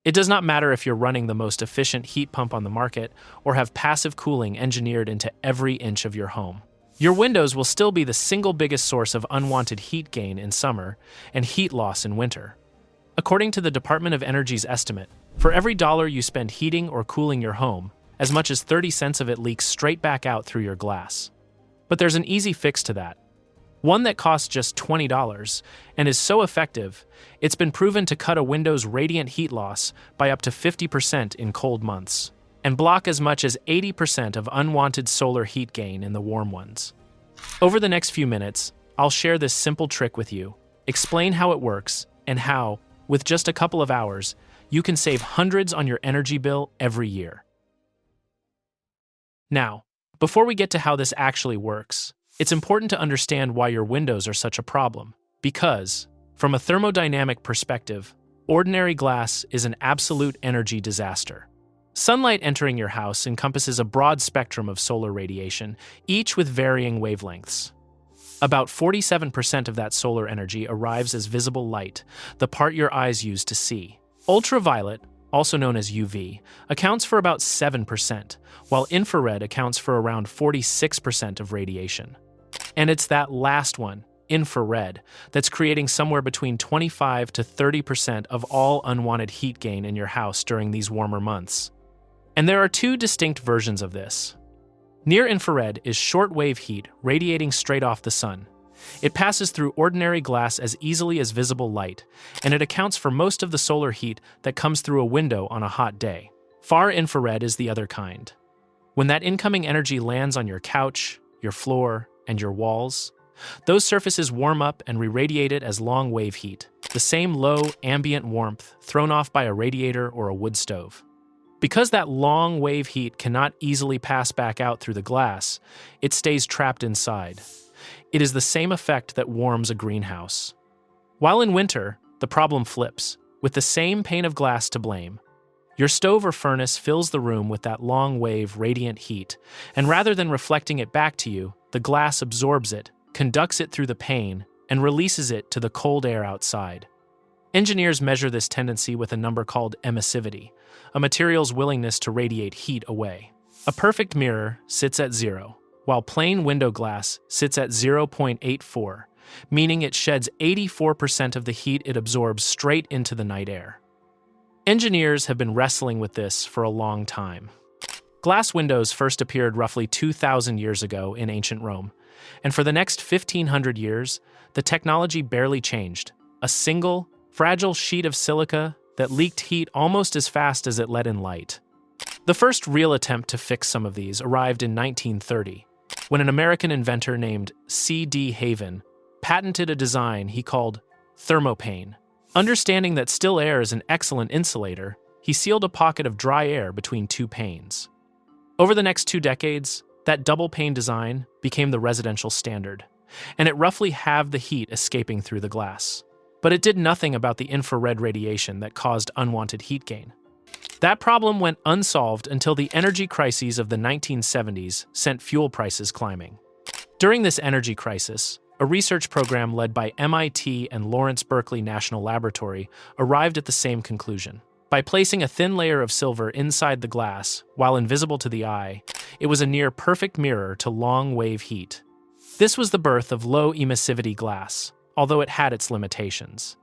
It does not matter if you're running the most efficient heat pump on the market or have passive cooling engineered into every inch of your home. Your windows will still be the single biggest source of unwanted heat gain in summer and heat loss in winter. According to the Department of Energy's estimate, for every dollar you spend heating or cooling your home, as much as 30 cents of it leaks straight back out through your glass. But there's an easy fix to that. One that costs just $20 and is so effective, it's been proven to cut a window's radiant heat loss by up to 50% in cold months, and block as much as 80% of unwanted solar heat gain in the warm ones. Over the next few minutes, I'll share this simple trick with you, explain how it works, and how, with just a couple of hours, you can save hundreds on your energy bill every year. Now, before we get to how this actually works, it's important to understand why your windows are such a problem. Because, from a thermodynamic perspective, ordinary glass is an absolute energy disaster. Sunlight entering your house encompasses a broad spectrum of solar radiation, each with varying wavelengths. About 47% of that solar energy arrives as visible light, the part your eyes use to see. Ultraviolet, also known as UV, accounts for about 7%, while infrared accounts for around 46% of radiation. And it's that last one, infrared, that's creating somewhere between 25 to 30% of all unwanted heat gain in your house during these warmer months. And there are two distinct versions of this. Near-infrared is short-wave heat radiating straight off the sun. It passes through ordinary glass as easily as visible light, and it accounts for most of the solar heat that comes through a window on a hot day. Far infrared is the other kind. When that incoming energy lands on your couch, your floor, and your walls, those surfaces warm up and re-radiate it as long-wave heat, the same low, ambient warmth thrown off by a radiator or a wood stove. Because that long-wave heat cannot easily pass back out through the glass, it stays trapped inside. It is the same effect that warms a greenhouse. While in winter, the problem flips, with the same pane of glass to blame. Your stove or furnace fills the room with that long-wave, radiant heat, and rather than reflecting it back to you, the glass absorbs it, conducts it through the pane, and releases it to the cold air outside. Engineers measure this tendency with a number called emissivity, a material's willingness to radiate heat away. A perfect mirror sits at 0, while plain window glass sits at 0.84, meaning it sheds 84% of the heat it absorbs straight into the night air. Engineers have been wrestling with this for a long time. Glass windows first appeared roughly 2,000 years ago in ancient Rome, and for the next 1,500 years, the technology barely changed. A single, fragile sheet of silica that leaked heat almost as fast as it let in light. The first real attempt to fix some of these arrived in 1930, when an American inventor named C.D. Haven patented a design he called thermopane. Understanding that still air is an excellent insulator, he sealed a pocket of dry air between two panes. Over the next 2 decades, that double-pane design became the residential standard, and it roughly halved the heat escaping through the glass. But it did nothing about the infrared radiation that caused unwanted heat gain. That problem went unsolved until the energy crises of the 1970s sent fuel prices climbing. During this energy crisis, a research program led by MIT and Lawrence Berkeley National Laboratory arrived at the same conclusion. By placing a thin layer of silver inside the glass, while invisible to the eye, it was a near-perfect mirror to long-wave heat. This was the birth of low-emissivity glass, although it had its limitations.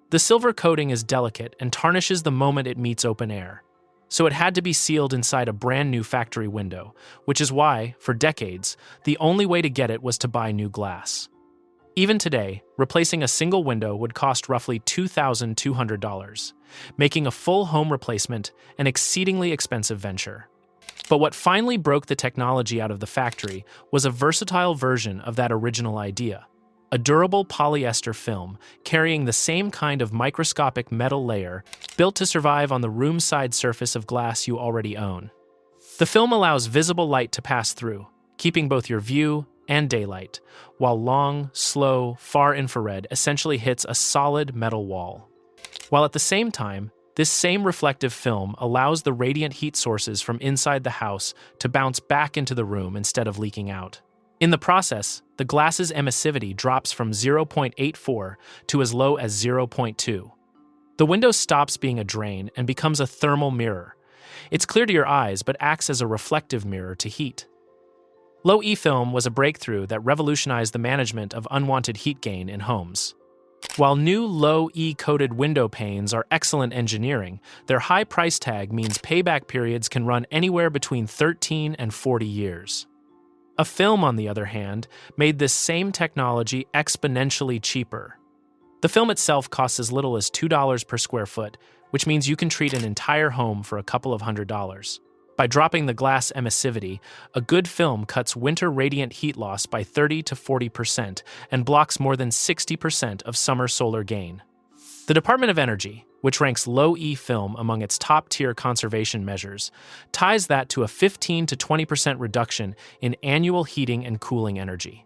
The silver coating is delicate and tarnishes the moment it meets open air, so it had to be sealed inside a brand-new factory window, which is why, for decades, the only way to get it was to buy new glass. Even today, replacing a single window would cost roughly $2,200, making a full home replacement an exceedingly expensive venture. But what finally broke the technology out of the factory was a versatile version of that original idea, a durable polyester film carrying the same kind of microscopic metal layer built to survive on the room-side surface of glass you already own. The film allows visible light to pass through, keeping both your view and daylight, while long, slow, far infrared essentially hits a solid metal wall. While at the same time, this same reflective film allows the radiant heat sources from inside the house to bounce back into the room instead of leaking out. In the process, the glass's emissivity drops from 0.84 to as low as 0.2. The window stops being a drain and becomes a thermal mirror. It's clear to your eyes, but acts as a reflective mirror to heat. Low-E film was a breakthrough that revolutionized the management of unwanted heat gain in homes. While new low-E coated window panes are excellent engineering, their high price tag means payback periods can run anywhere between 13 and 40 years. A film, on the other hand, made this same technology exponentially cheaper. The film itself costs as little as $2 per square foot, which means you can treat an entire home for a couple of $100s. By dropping the glass emissivity, a good film cuts winter radiant heat loss by 30 to 40% and blocks more than 60% of summer solar gain. The Department of Energy, which ranks low-E film among its top-tier conservation measures, ties that to a 15 to 20% reduction in annual heating and cooling energy.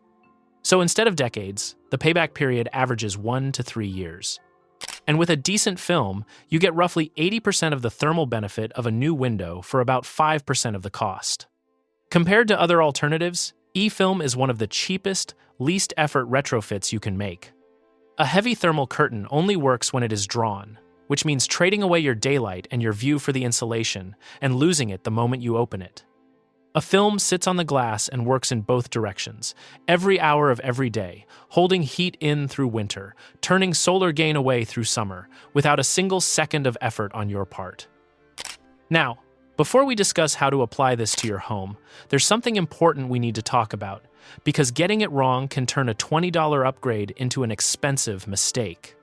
So instead of decades, the payback period averages 1 to 3 years. And with a decent film, you get roughly 80% of the thermal benefit of a new window for about 5% of the cost. Compared to other alternatives, E-film is one of the cheapest, least-effort retrofits you can make. A heavy thermal curtain only works when it is drawn, which means trading away your daylight and your view for the insulation and losing it the moment you open it. A film sits on the glass and works in both directions, every hour of every day, holding heat in through winter, turning solar gain away through summer, without a single second of effort on your part. Now, before we discuss how to apply this to your home, there's something important we need to talk about, because getting it wrong can turn a $20 upgrade into an expensive mistake.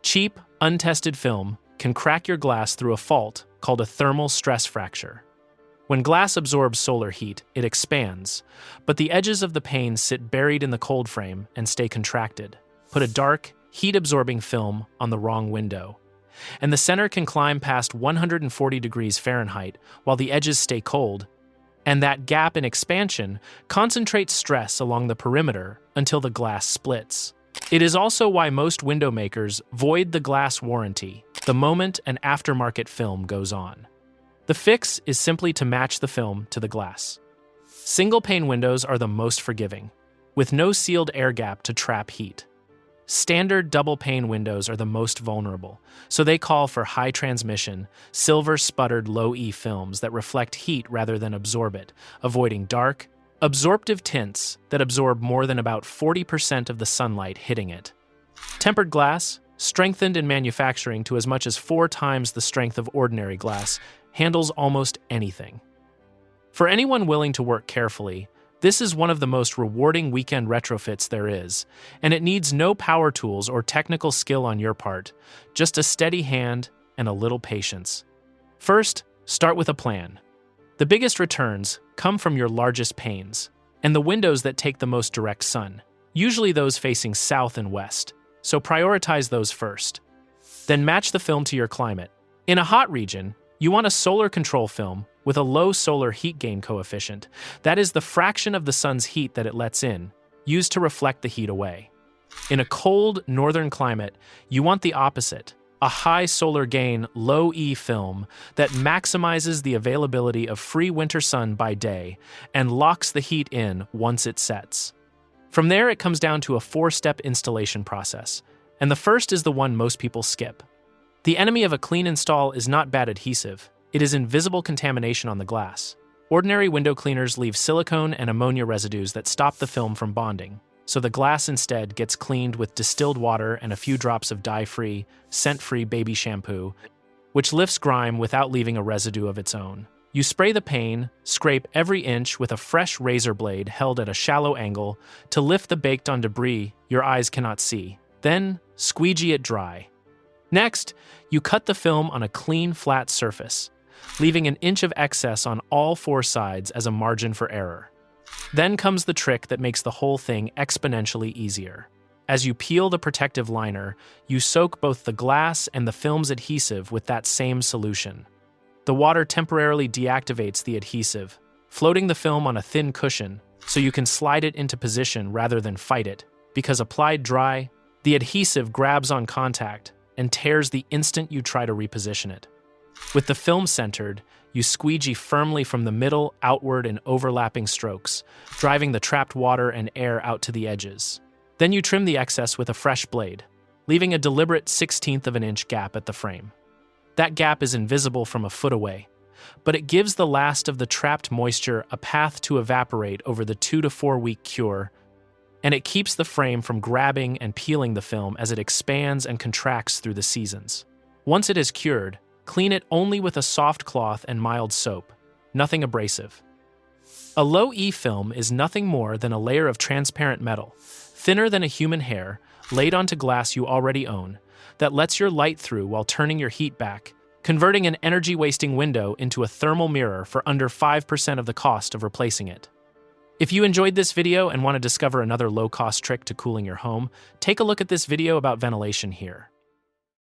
Cheap, untested film can crack your glass through a fault called a thermal stress fracture. When glass absorbs solar heat, it expands, but the edges of the pane sit buried in the cold frame and stay contracted. Put a dark, heat-absorbing film on the wrong window, and the center can climb past 140 degrees Fahrenheit while the edges stay cold, and that gap in expansion concentrates stress along the perimeter until the glass splits. It is also why most window makers void the glass warranty the moment an aftermarket film goes on. The fix is simply to match the film to the glass. Single-pane windows are the most forgiving, with no sealed air gap to trap heat. Standard double-pane windows are the most vulnerable, so they call for high-transmission, silver-sputtered low-E films that reflect heat rather than absorb it, avoiding dark, absorptive tints that absorb more than about 40% of the sunlight hitting it. Tempered glass, strengthened in manufacturing to as much as 4 times the strength of ordinary glass, handles almost anything. For anyone willing to work carefully, this is one of the most rewarding weekend retrofits there is, and it needs no power tools or technical skill on your part, just a steady hand and a little patience. First, start with a plan. The biggest returns come from your largest panes, and the windows that take the most direct sun, usually those facing south and west, so prioritize those first. Then match the film to your climate. In a hot region, you want a solar control film with a low solar heat gain coefficient, that is the fraction of the sun's heat that it lets in, used to reflect the heat away. In a cold northern climate, you want the opposite, a high solar gain, low-E film that maximizes the availability of free winter sun by day and locks the heat in once it sets. From there, it comes down to a 4-step installation process, and the first is the one most people skip. The enemy of a clean install is not bad adhesive, it is invisible contamination on the glass. Ordinary window cleaners leave silicone and ammonia residues that stop the film from bonding, so the glass instead gets cleaned with distilled water and a few drops of dye-free, scent-free baby shampoo, which lifts grime without leaving a residue of its own. You spray the pane, scrape every inch with a fresh razor blade held at a shallow angle to lift the baked-on debris your eyes cannot see. Then, squeegee it dry. Next, you cut the film on a clean, flat surface, leaving an inch of excess on all 4 sides as a margin for error. Then comes the trick that makes the whole thing exponentially easier. As you peel the protective liner, you soak both the glass and the film's adhesive with that same solution. The water temporarily deactivates the adhesive, floating the film on a thin cushion so you can slide it into position rather than fight it, because applied dry, the adhesive grabs on contact and tears the instant you try to reposition it. With the film centered, you squeegee firmly from the middle, outward, and overlapping strokes, driving the trapped water and air out to the edges. Then you trim the excess with a fresh blade. leaving a deliberate 1/16 of an inch gap at the frame. That gap is invisible from a foot away, but it gives the last of the trapped moisture a path to evaporate over the 2 to 4 week cure, and it keeps the frame from grabbing and peeling the film as it expands and contracts through the seasons. Once it is cured, clean it only with a soft cloth and mild soap, nothing abrasive. A low-E film is nothing more than a layer of transparent metal, thinner than a human hair, laid onto glass you already own, that lets your light through while turning your heat back, converting an energy-wasting window into a thermal mirror for under 5% of the cost of replacing it. If you enjoyed this video and want to discover another low-cost trick to cooling your home, take a look at this video about ventilation here.